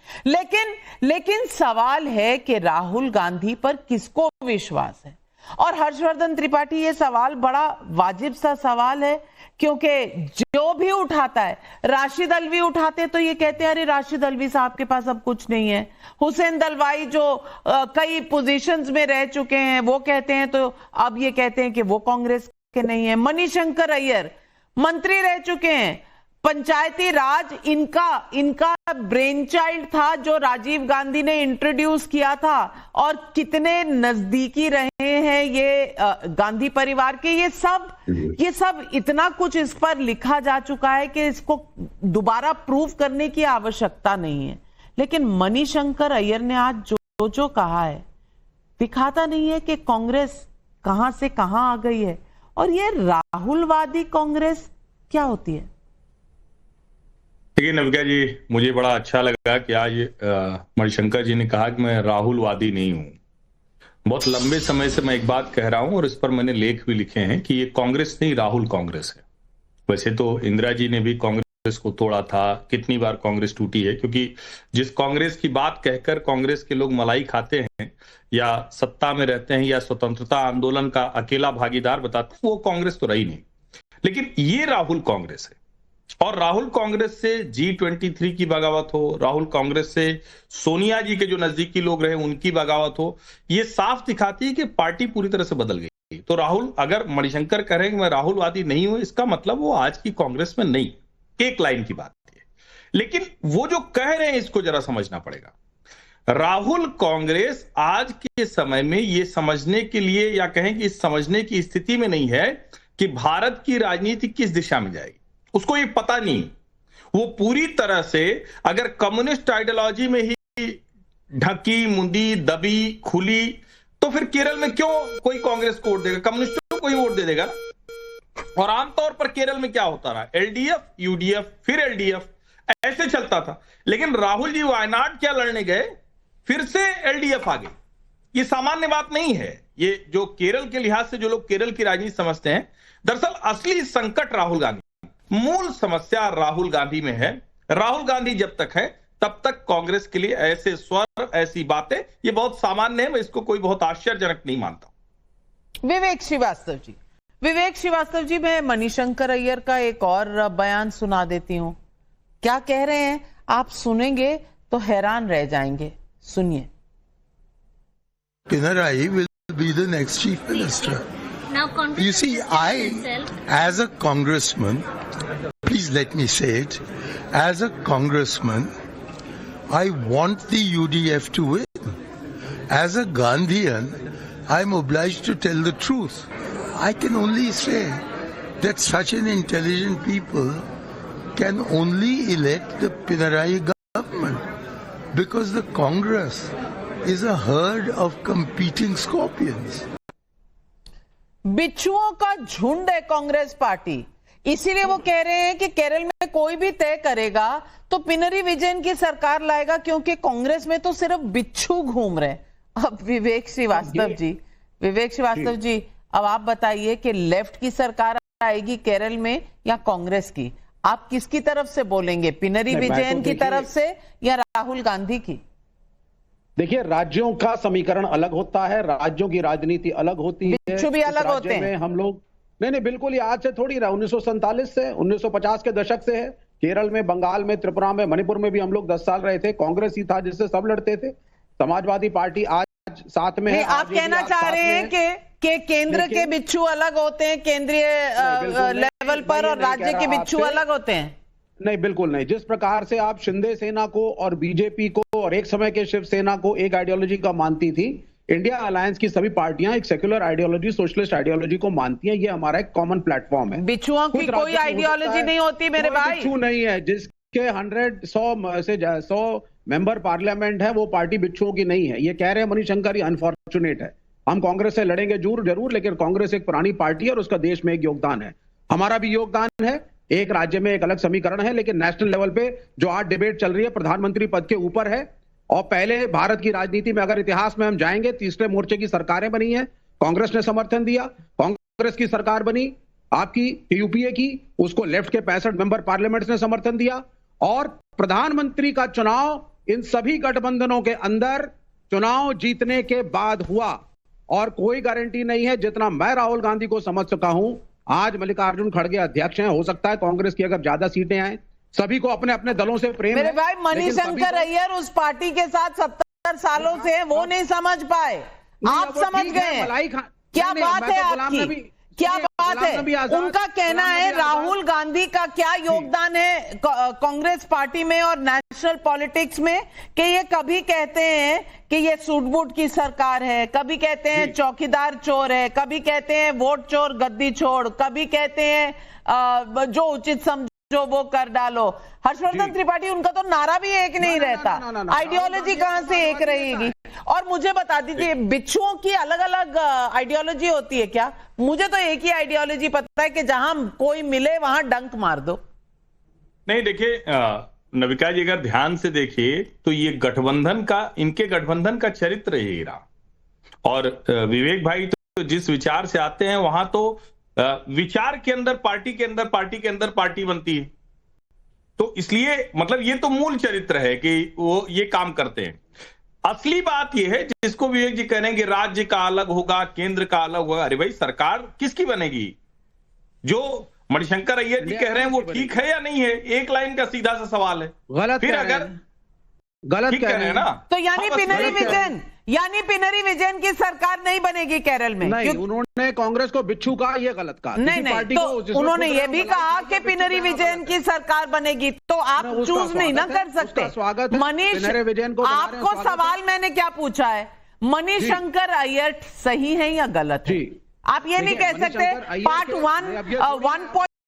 लेकिन सवाल है कि राहुल गांधी पर किसको विश्वास है। और हर्षवर्धन त्रिपाठी, ये सवाल बड़ा वाजिब सा सवाल है, क्योंकि जो भी उठाता है, राशिद अल्वी उठाते तो ये कहते हैं अरे राशिद अल्वी साहब के पास अब कुछ नहीं है। हुसैन दलवाई जो कई पोजीशंस में रह चुके हैं वो कहते हैं, तो अब ये कहते हैं कि वो कांग्रेस के नहीं है। मणिशंकर अय्यर मंत्री रह चुके हैं, पंचायती राज इनका ब्रेन चाइल्ड था जो राजीव गांधी ने इंट्रोड्यूस किया था, और कितने नजदीकी रहे हैं ये गांधी परिवार के। ये सब इतना कुछ इस पर लिखा जा चुका है कि इसको दोबारा प्रूव करने की आवश्यकता नहीं है। लेकिन मणिशंकर अय्यर ने आज जो कहा है दिखाता नहीं है कि कांग्रेस कहां से कहां आ गई है, और ये राहुलवादी कांग्रेस क्या होती है। देखिए नविका जी, मुझे बड़ा अच्छा लगा कि आज मणिशंकर जी ने कहा कि मैं राहुलवादी नहीं हूं। बहुत लंबे समय से मैं एक बात कह रहा हूं और इस पर मैंने लेख भी लिखे हैं कि ये कांग्रेस नहीं राहुल कांग्रेस है। वैसे तो इंदिरा जी ने भी कांग्रेस को तोड़ा था, कितनी बार कांग्रेस टूटी है, क्योंकि जिस कांग्रेस की बात कहकर कांग्रेस के लोग मलाई खाते हैं या सत्ता में रहते हैं या स्वतंत्रता आंदोलन का अकेला भागीदार बताते हैं, वो कांग्रेस तो रही नहीं। लेकिन ये राहुल कांग्रेस है, और राहुल कांग्रेस से G23 की बगावत हो, राहुल कांग्रेस से सोनिया जी के जो नजदीकी लोग रहे उनकी बगावत हो, ये साफ दिखाती है कि पार्टी पूरी तरह से बदल गई। तो राहुल, अगर मणिशंकर कह रहे हैं कि मैं राहुलवादी नहीं हूं, इसका मतलब वो आज की कांग्रेस में नहीं, एक लाइन की बात है। लेकिन वो जो कह रहे हैं इसको जरा समझना पड़ेगा। राहुल कांग्रेस आज के समय में ये समझने के लिए या कहें कि इस समझने की स्थिति में नहीं है कि भारत की राजनीति किस दिशा में जाएगी, उसको ये पता नहीं। वो पूरी तरह से अगर कम्युनिस्ट आइडियोलॉजी में ही ढकी मुंदी दबी खुली, तो फिर केरल में क्यों कोई कांग्रेस को वोट देगा, कम्युनिस्टों को ही वोट दे देगा। और आमतौर पर केरल में क्या होता रहा, एलडीएफ यूडीएफ फिर एलडीएफ, ऐसे चलता था। लेकिन राहुल जी वायनाड क्या लड़ने गए, फिर से एलडीएफ आ गई। ये सामान्य बात नहीं है। ये जो केरल के लिहाज से जो लोग केरल की राजनीति समझते हैं, दरअसल असली संकट राहुल गांधी, मूल समस्या राहुल गांधी में है। राहुल गांधी जब तक है तब तक कांग्रेस के लिए ऐसे स्वर, ऐसी बातें, ये बहुत सामान्य है। मैं इसको कोई बहुत आश्चर्यजनक नहीं मानता। विवेक श्रीवास्तव जी, मैं मणिशंकर अय्यर का एक और बयान सुना देती हूं। क्या कह रहे हैं आप सुनेंगे तो हैरान रह जाएंगे, सुनिए। Pinarayi will be the next chief minister. Now, Congress You see, as a congressman, please let me say it, as a congressman, I want the UDF to win. As a Gandhian, I'm obliged to tell the truth. I can only say that such an intelligent people can only elect the Pinarayi government because the Congress is a herd of competing scorpions. बिच्छुओं का झुंड है Congress party, इसीलिए वो कह रहे हैं कि केरल में कोई भी तय करेगा तो पिनरी विजयन की सरकार लाएगा, क्योंकि कांग्रेस में तो सिर्फ बिच्छू घूम रहे हैं। अब विवेक श्रीवास्तव जी, अब आप बताइए कि लेफ्ट की सरकार आएगी केरल में या कांग्रेस की? आप किसकी तरफ से बोलेंगे, पिनरी विजयन की तरफ से या राहुल गांधी की? देखिए, राज्यों का समीकरण अलग होता है, राज्यों की राजनीति अलग होती है, बिच्छू भी अलग होते हैं। हम लोग नहीं, बिल्कुल, ये आज से थोड़ी रहा, 1947 से 1950 के दशक से है। केरल में, बंगाल में, त्रिपुरा में, मणिपुर में भी हम लोग 10 साल रहे थे। कांग्रेस ही था जिससे सब लड़ते थे। समाजवादी पार्टी आज साथ में है। आप कहना चाह रहे हैं कि केंद्र के बिच्छू अलग होते हैं केंद्रीय लेवल पर, और राज्य के बिच्छू अलग होते हैं? नहीं, बिल्कुल नहीं। जिस प्रकार से आप शिंदे सेना को और बीजेपी को और एक समय के शिवसेना को एक आइडियोलॉजी का मानती थी, इंडिया अलायंस की सभी पार्टियां एक सेक्युलर आइडियोलॉजी, सोशलिस्ट आइडियोलॉजी को मानती हैं। ये हमारा एक कॉमन प्लेटफॉर्म है। बिच्छुओं की कोई आइडियोलॉजी नहीं होती मेरे भाई। बिच्छू नहीं है। जिसके 100 मेंबर पार्लियामेंट है, वो पार्टी बिच्छुओं की नहीं है। ये कह रहे हैं मणिशंकर, ये अनफॉर्चुनेट है। हम कांग्रेस से लड़ेंगे जरूर, लेकिन कांग्रेस एक पुरानी पार्टी है और उसका देश में एक योगदान है। हमारा भी योगदान है। एक राज्य में एक अलग समीकरण है, लेकिन नेशनल लेवल पे जो आज डिबेट चल रही है प्रधानमंत्री पद के ऊपर है। और पहले भारत की राजनीति में अगर इतिहास में हम जाएंगे, तीसरे मोर्चे की सरकारें बनी हैं, कांग्रेस ने समर्थन दिया, कांग्रेस की सरकार बनी आपकी यूपीए की, उसको लेफ्ट के 65 मेंबर पार्लियामेंट ने समर्थन दिया। और प्रधानमंत्री का चुनाव इन सभी गठबंधनों के अंदर चुनाव जीतने के बाद हुआ। और कोई गारंटी नहीं है, जितना मैं राहुल गांधी को समझ सका हूं, आज मल्लिकार्जुन खड़गे अध्यक्ष हैं, हो सकता है कांग्रेस की अगर ज्यादा सीटें आए। सभी को अपने अपने दलों से प्रेम मेरे है। भाई, मणिशंकर अय्यर उस पार्टी के साथ 70 सालों से है, वो नहीं समझ पाए, आप समझ गए हैं। क्या बात है आपकी, क्या बात है? उनका कहना है राहुल गांधी का क्या योगदान है कांग्रेस पार्टी में और नेशनल पॉलिटिक्स में, कि ये कभी कहते हैं कि ये सूट बूट की सरकार है, कभी कहते हैं चौकीदार चोर है, कभी कहते हैं वोट चोर गद्दी छोड़, कभी कहते हैं जो उचित समझो वो कर डालो। हर्षवर्धन त्रिपाठी, उनका तो नारा भी एक नहीं रहता, आइडियोलॉजी कहां से एक रहेगी? और मुझे बता दीजिए, बिच्छुओं की अलग अलग आइडियोलॉजी होती है क्या? मुझे तो एक ही आइडियोलॉजी पता है कि जहां कोई मिले वहां डंक मार दो। नहीं, देखिए नविका जी, अगर ध्यान से देखिए तो ये गठबंधन का, इनके गठबंधन का चरित्र यही रहा। और विवेक भाई तो जिस विचार से आते हैं, वहां तो विचार के अंदर पार्टी के अंदर पार्टी बनती है। तो इसलिए मतलब ये तो मूल चरित्र है कि वो ये काम करते हैं। असली बात यह है, जिसको विवेक जी कह रहे हैं कि राज्य का अलग होगा, केंद्र का अलग होगा। अरे भाई, सरकार किसकी बनेगी? जो मणिशंकर अय्यर जी कह रहे हैं वो ठीक है या नहीं है? एक लाइन का सीधा सा सवाल है। गलत फिर अगर गलत कह रहे हैं ना, तो यानी पिनरी विजयन की सरकार नहीं बनेगी केरल में? नहीं, उन्होंने कांग्रेस को बिच्छू कहा, ये गलत कहा। नहीं, तो उन्होंने ये भी कहा कि पिनरी विजयन की सरकार बनेगी, तो आप चूज नहीं ना कर सकते। मनीष, आपको सवाल मैंने क्या पूछा है, मणिशंकर अय्यर सही है या गलत है? आप ये नहीं कह सकते पार्ट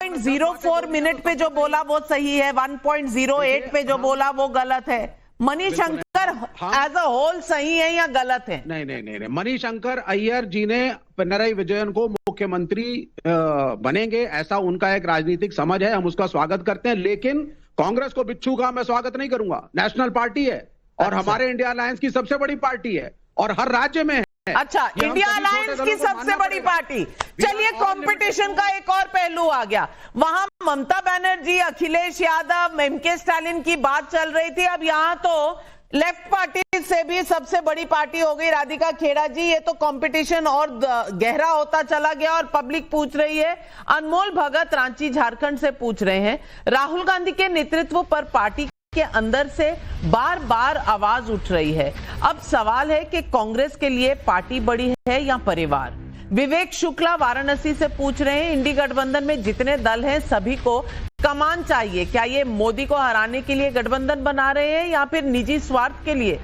1.04 मिनट पे जो बोला वो सही है, 1.08 पे जो बोला वो गलत है। मणिशंकर एज अ होल सही है या गलत है? नहीं, मणिशंकर अय्यर जी ने पिनराई विजयन को मुख्यमंत्री बनेंगे, ऐसा उनका एक राजनीतिक समझ है, हम उसका स्वागत करते हैं। लेकिन कांग्रेस को बिच्छू का मैं स्वागत नहीं करूंगा। नेशनल पार्टी है और हमारे इंडिया अलायंस की सबसे बड़ी पार्टी है और हर राज्य में है। अच्छा, इंडिया अलायंस की सबसे बड़ी पार्टी। चलिए, कंपटीशन का एक और पहलू आ गया। वहां ममता बनर्जी, अखिलेश यादव, एमके स्टालिन की बात चल रही थी। अब यहां तो लेफ्ट पार्टी से भी सबसे बड़ी पार्टी हो गई राधिका खेड़ा जी। ये तो कंपटीशन और गहरा होता चला गया और पब्लिक पूछ रही है। अनमोल भगत रांची झारखंड से पूछ रहे हैं, राहुल गांधी के नेतृत्व पर पार्टी के अंदर से बार बार आवाज उठ रही है। अब सवाल है कि कांग्रेस के लिए पार्टी बड़ी है या परिवार। विवेक शुक्ला वाराणसी से पूछ रहे हैं, इंडी गठबंधन में जितने दल हैं सभी को कमान चाहिए। क्या ये मोदी को हराने के लिए गठबंधन बना रहे हैं या फिर निजी स्वार्थ के लिए?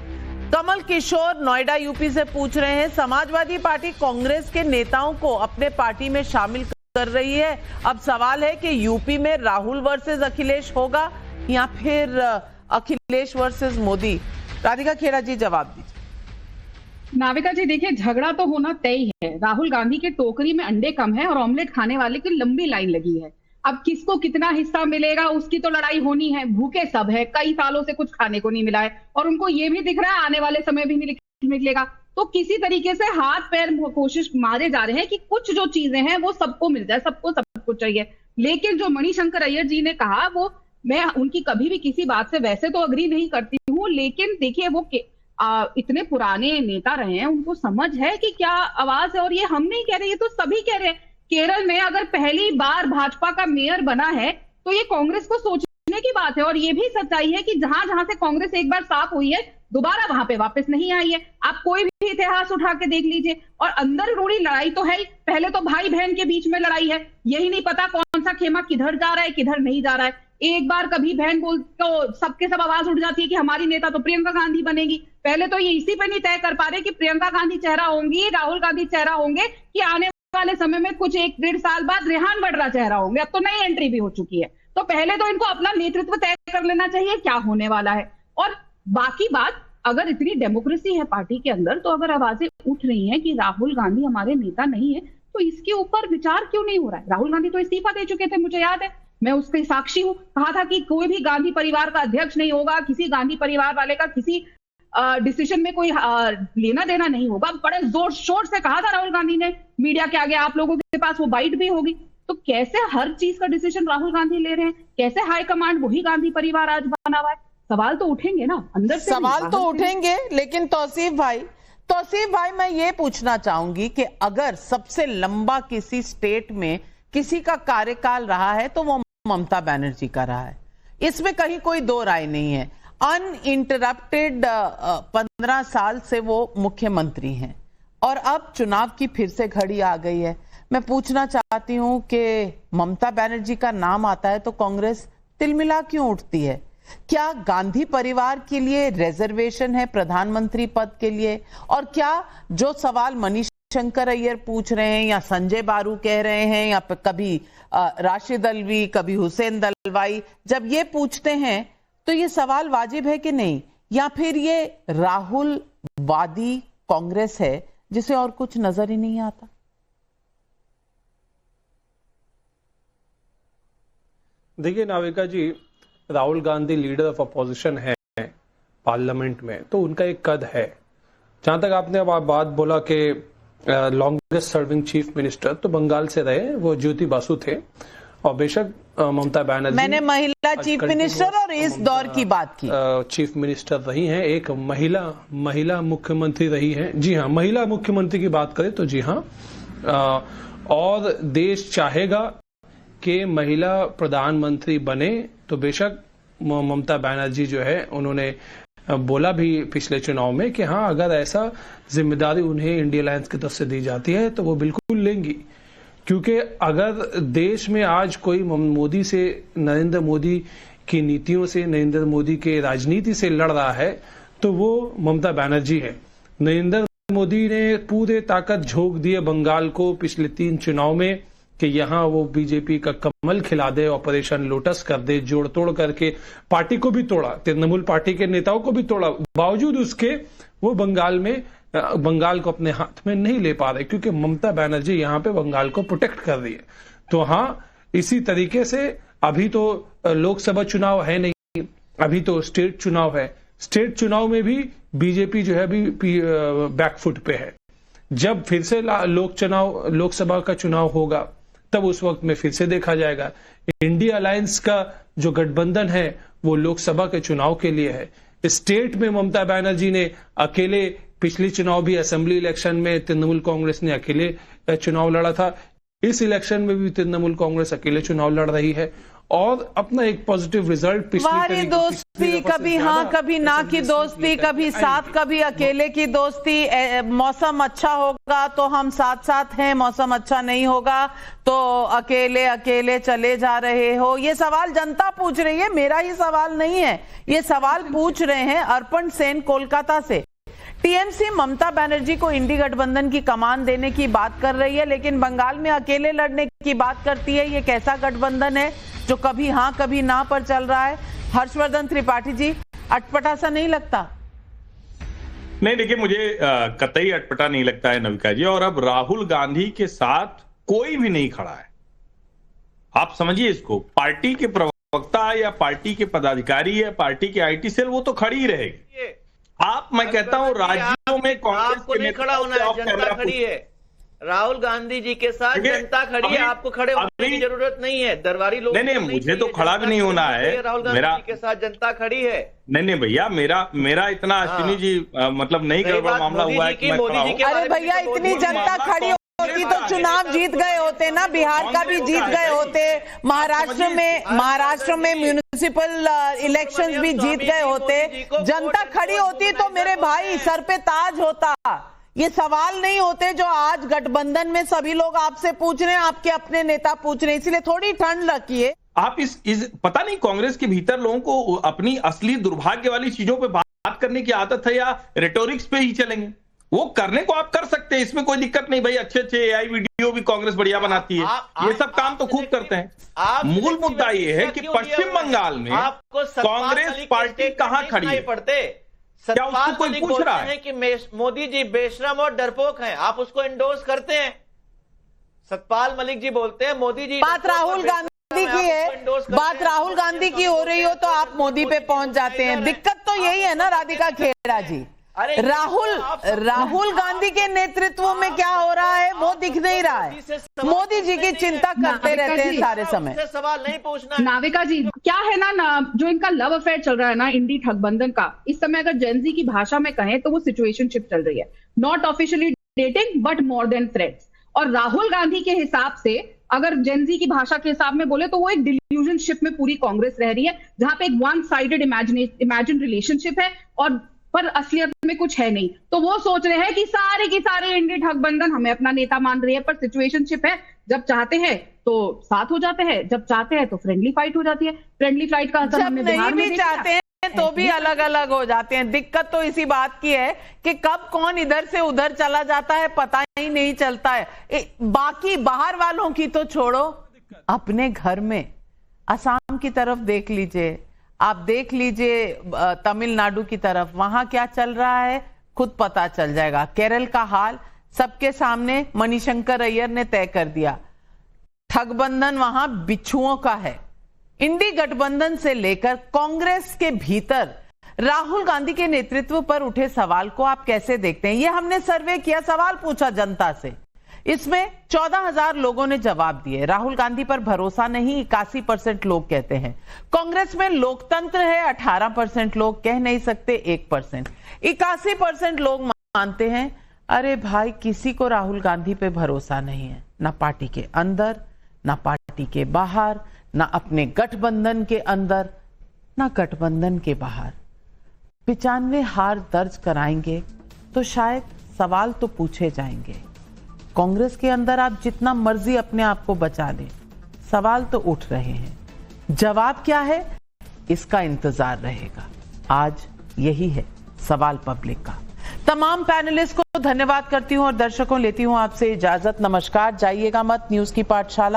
कमल किशोर नोएडा यूपी से पूछ रहे हैं, समाजवादी पार्टी कांग्रेस के नेताओं को अपने पार्टी में शामिल कर रही है। अब सवाल है कि यूपी में राहुल वर्सेस अखिलेश होगा या फिर अखिलेश वर्सेस मोदी। राधिका खेड़ा जी जवाब दीजिए। नाविका जी देखिए, झगड़ा तो होना तय ही है। राहुल गांधी के टोकरी में अंडे कम है और ऑमलेट खाने वाले की लंबी लाइन लगी है। अब किसको कितना हिस्सा मिलेगा उसकी तो लड़ाई होनी है। भूखे सब है, कई सालों से कुछ खाने को नहीं मिला है और उनको ये भी दिख रहा है आने वाले समय भी नहीं निकलेगा। तो किसी तरीके से हाथ पैर कोशिश मारे जा रहे हैं कि कुछ जो चीजें हैं वो सबको मिल जाए, सबको सब कुछ चाहिए। लेकिन जो मणिशंकर अय्यर जी ने कहा, वो मैं उनकी कभी भी किसी बात से वैसे तो अग्री नहीं करती हूँ, लेकिन देखिए वो इतने पुराने नेता रहे हैं, उनको समझ है कि क्या आवाज है। और ये हम नहीं कह रहे, ये तो सभी कह रहे हैं। केरल में अगर पहली बार भाजपा का मेयर बना है तो ये कांग्रेस को सोचने की बात है। और ये भी सच्चाई है कि जहां जहां से कांग्रेस एक बार साफ हुई है, दोबारा वहां पे वापस नहीं आई है। आप कोई भी इतिहास उठा के देख लीजिए। और अंदर रूढ़ी लड़ाई तो है ही। पहले तो भाई बहन के बीच में लड़ाई है, यही नहीं पता कौन सा खेमा किधर जा रहा है किधर नहीं जा रहा है। एक बार कभी बहन बोल तो सबके सब आवाज उठ जाती है कि हमारी नेता तो प्रियंका गांधी बनेगी। पहले तो ये इसी पे नहीं तय कर पा रहे कि प्रियंका गांधी चेहरा होंगी, राहुल गांधी चेहरा होंगे, कि आने वाले समय में कुछ 1-1.5 साल बाद रेहान वड्रा चेहरा होंगे। अब तो नई एंट्री भी हो चुकी है। तो पहले तो इनको अपना नेतृत्व तय कर लेना चाहिए क्या होने वाला है। और बाकी बात, अगर इतनी डेमोक्रेसी है पार्टी के अंदर, तो अगर आवाजें उठ रही हैं कि राहुल गांधी हमारे नेता नहीं है, तो इसके ऊपर विचार क्यों नहीं हो रहा है? राहुल गांधी तो इस्तीफा दे चुके थे, मुझे याद है, मैं उसके साक्षी हूं। कहा था कि कोई भी गांधी परिवार का अध्यक्ष नहीं होगा, किसी गांधी परिवार वाले का किसी डिसीजन में कोई लेना देना नहीं होगा। बड़े जोर शोर से कहा था राहुल गांधी ने मीडिया के आगे, आप लोगों के पास वो बाइट भी होगी। तो कैसे हर चीज का डिसीजन राहुल गांधी ले रहे हैं? कैसे हाईकमांड वही गांधी परिवार आज बना हुआ है? सवाल तो उठेंगे ना अंदर से। सवाल तो उठेंगे, लेकिन तौसीफ भाई मैं ये पूछना चाहूंगी कि अगर सबसे लंबा किसी स्टेट में किसी का कार्यकाल रहा है तो वो ममता बनर्जी का रहा है, इसमें कहीं कोई दो राय नहीं है। अनइंटरप्टेड 15 साल से वो मुख्यमंत्री हैं और अब चुनाव की फिर से घड़ी आ गई है। मैं पूछना चाहती हूं कि ममता बनर्जी का नाम आता है तो कांग्रेस तिलमिला क्यों उठती है? क्या गांधी परिवार के लिए रिजर्वेशन है प्रधानमंत्री पद के लिए? और क्या जो सवाल मणिशंकर अय्यर पूछ रहे हैं या संजय बारू कह रहे हैं या कभी राशिद अलवी, कभी हुसैन दलवाई, जब ये पूछते हैं तो ये सवाल वाजिब है कि नहीं, या फिर ये राहुल वादी कांग्रेस है जिसे और कुछ नजर ही नहीं आता? देखिए Navika ji, Rahul Gandhi leader of opposition है पार्लियामेंट में, तो उनका एक कद है। जहां तक आपने अब बात बोला कि लॉन्गेस्ट सर्विंग चीफ मिनिस्टर तो बंगाल से रहे, वो ज्योति बासु थे। और बेशक ममता बनर्जी, मैंने महिला चीफ मिनिस्टर और इस दौर की बात की, चीफ मिनिस्टर रही हैं, एक महिला मुख्यमंत्री रही हैं। जी हाँ, महिला मुख्यमंत्री की बात करें तो जी हाँ, और देश चाहेगा कि महिला प्रधानमंत्री बने तो बेशक ममता बनर्जी जो है, उन्होंने बोला भी पिछले चुनाव में कि हाँ, अगर ऐसा जिम्मेदारी उन्हें इंडिया अलायंस की तरफ से दी जाती है तो वो बिल्कुल लेंगी। क्योंकि अगर देश में आज कोई मोदी से, नरेंद्र मोदी की नीतियों से, नरेंद्र मोदी के राजनीति से लड़ रहा है तो वो ममता बनर्जी है। नरेंद्र मोदी ने पूरे ताकत झोंक दिए बंगाल को पिछले 3 चुनाव में कि यहां वो बीजेपी का कमल खिला दे, ऑपरेशन लोटस कर दे, जोड़ तोड़ करके पार्टी को भी तोड़ा, तृणमूल पार्टी के नेताओं को भी तोड़ा। बावजूद उसके वो बंगाल को अपने हाथ में नहीं ले पा रहे, क्योंकि ममता बनर्जी यहां पे बंगाल को प्रोटेक्ट कर रही है। तो हाँ, इसी तरीके से अभी तो लोकसभा चुनाव है नहीं, अभी तो स्टेट चुनाव है। स्टेट चुनाव में भी बीजेपी जो है अभी बैकफुट पे है। जब फिर से लोकसभा का चुनाव होगा तब उस वक्त में फिर से देखा जाएगा। इंडिया अलायंस का जो गठबंधन है वो लोकसभा के चुनाव के लिए है। स्टेट में ममता बनर्जी ने अकेले, पिछली चुनाव भी असेंबली इलेक्शन में तृणमूल कांग्रेस ने अकेले चुनाव लड़ा था, इस इलेक्शन में भी तृणमूल कांग्रेस अकेले चुनाव लड़ रही है और अपना एक पॉजिटिव रिजल्ट पिछली दोस्ती, कभी हाँ कभी ना की दोस्ती, कभी साथ कभी अकेले की दोस्ती। मौसम अच्छा होगा तो हम साथ साथ हैं, मौसम अच्छा नहीं होगा तो अकेले अकेले चले जा रहे हो। ये सवाल जनता पूछ रही है, मेरा ही सवाल नहीं है। ये सवाल पूछ रहे हैं अर्पण सेन कोलकाता से। टीएमसी ममता बनर्जी को इंडी गठबंधन की कमान देने की बात कर रही है, लेकिन बंगाल में अकेले लड़ने की बात करती है। ये कैसा गठबंधन है जो कभी हाँ कभी ना पर चल रहा है? हर्षवर्धन त्रिपाठी जी, अटपटा सा नहीं लगता? नहीं, देखिए मुझे कतई अटपटा नहीं लगता है नविका जी। और अब राहुल गांधी के साथ कोई भी नहीं खड़ा है, आप समझिए इसको। पार्टी के प्रवक्ता या पार्टी के पदाधिकारी या पार्टी के आईटी सेल, वो तो खड़ी ही रहेगी। आप, मैं कहता हूं राज्यों में कांग्रेस आपको नहीं खड़ा होना है, जनता खड़ी है। राहुल गांधी जी के साथ जनता खड़ी है, आपको खड़े होने की जरूरत नहीं है। दरबारी लोग नहीं, मुझे तो खड़ा भी नहीं होना है। राहुल गांधी जी के साथ जनता खड़ी है। नहीं भैया, मेरा इतना अश्विनी जी मतलब नहीं गड़बड़ मामला हुआ है कि मैं खड़ा हूं। अरे भैया, इतनी जनता खड़ी होती तो चुनाव जीत गए होते ना, बिहार का भी जीत गए होते, महाराष्ट्र में म्युनिसिपल इलेक्शंस भी जीत गए होते। जनता खड़ी होती तो मेरे भाई सर पे ताज होता। ये सवाल नहीं होते जो आज गठबंधन में सभी लोग आपसे पूछ रहे हैं, आपके अपने नेता पूछ रहे हैं, इसलिए थोड़ी ठंड रखिए। आप इस पता नहीं कांग्रेस के भीतर लोगों को अपनी असली दुर्भाग्य वाली चीजों पे बात करने की आदत है या रेटोरिक्स पे ही चलेंगे? वो करने को आप कर सकते हैं, इसमें कोई दिक्कत नहीं भाई। अच्छे एआई वीडियो भी कांग्रेस बढ़िया बनाती है, ये सब काम तो खूब करते हैं। मूल मुद्दा ये है कि पश्चिम बंगाल में कांग्रेस पार्टी कहां खड़ी है? क्या उसको कोई पूछ रहा है कि मोदी जी बेशरम और डरपोक हैं? आप उसको इंडोर्स करते हैं? सतपाल मलिक जी बोलते हैं मोदी जी। बात राहुल गांधी की है, बात राहुल गांधी की हो रही हो तो आप मोदी पे पहुंच जाते हैं। दिक्कत तो यही है ना राधिका खेड़ा जी। राहुल गांधी के नेतृत्व में क्या हो रहा है वो दिख नहीं रहा है। मोदी जी की चिंता करते रहते हैं सारे समय। सवाल नहीं पूछना। नाविका जी, क्या है ना जो इनका लव अफेयर चल रहा है ना इंडी ठगबंधन का, इस समय अगर जेनजी की भाषा में कहें तो वो सिचुएशनशिप चल रही है। Not officially dating but more than friends. और राहुल गांधी के हिसाब से अगर जेनजी की भाषा के हिसाब में बोले तो वो एक डिल्यूजनशिप में पूरी कांग्रेस रह रही है, जहां पे एक वन साइडेड इमेजिन रिलेशनशिप है और पर असलियत में कुछ है नहीं। तो वो सोच रहे हैं कि सारे की सारे इंडी ठगबंधन हमें अपना नेता मान रही है, पर सिचुएशनशिप है। जब चाहते हैं तो साथ हो जाते हैं, जब चाहते हैं तो फ्रेंडली फाइट हो जाती है। फ्रेंडली फाइट का असर हमने बिहार में देखा। चाहते हैं तो भी अलग अलग हो जाते हैं। दिक्कत तो इसी बात की है कि कब कौन इधर से उधर चला जाता है पता ही नहीं चलता है। बाकी बाहर वालों की तो छोड़ो, अपने घर में असम की तरफ देख लीजिए, आप देख लीजिए तमिलनाडु की तरफ, वहां क्या चल रहा है खुद पता चल जाएगा। केरल का हाल सबके सामने मणिशंकर अय्यर ने तय कर दिया। ठगबंधन वहां बिच्छुओं का है। इंडी गठबंधन से लेकर कांग्रेस के भीतर राहुल गांधी के नेतृत्व पर उठे सवाल को आप कैसे देखते हैं? ये हमने सर्वे किया, सवाल पूछा जनता से, इसमें 14,000 लोगों ने जवाब दिए। राहुल गांधी पर भरोसा नहीं 81% लोग कहते हैं। कांग्रेस में लोकतंत्र है 18% लोग, कह नहीं सकते 1%। 81% लोग मानते हैं अरे भाई किसी को राहुल गांधी पे भरोसा नहीं है, ना पार्टी के अंदर, ना पार्टी के बाहर, ना अपने गठबंधन के अंदर, ना गठबंधन के बाहर। 95 हार दर्ज कराएंगे तो शायद सवाल तो पूछे जाएंगे। कांग्रेस के अंदर आप जितना मर्जी अपने आप को बचा लें, सवाल तो उठ रहे हैं। जवाब क्या है इसका इंतजार रहेगा। आज यही है सवाल पब्लिक का। तमाम पैनलिस्ट को धन्यवाद करती हूं और दर्शकों लेती हूं आपसे इजाजत। नमस्कार। जाइएगा मत न्यूज की पाठशाला।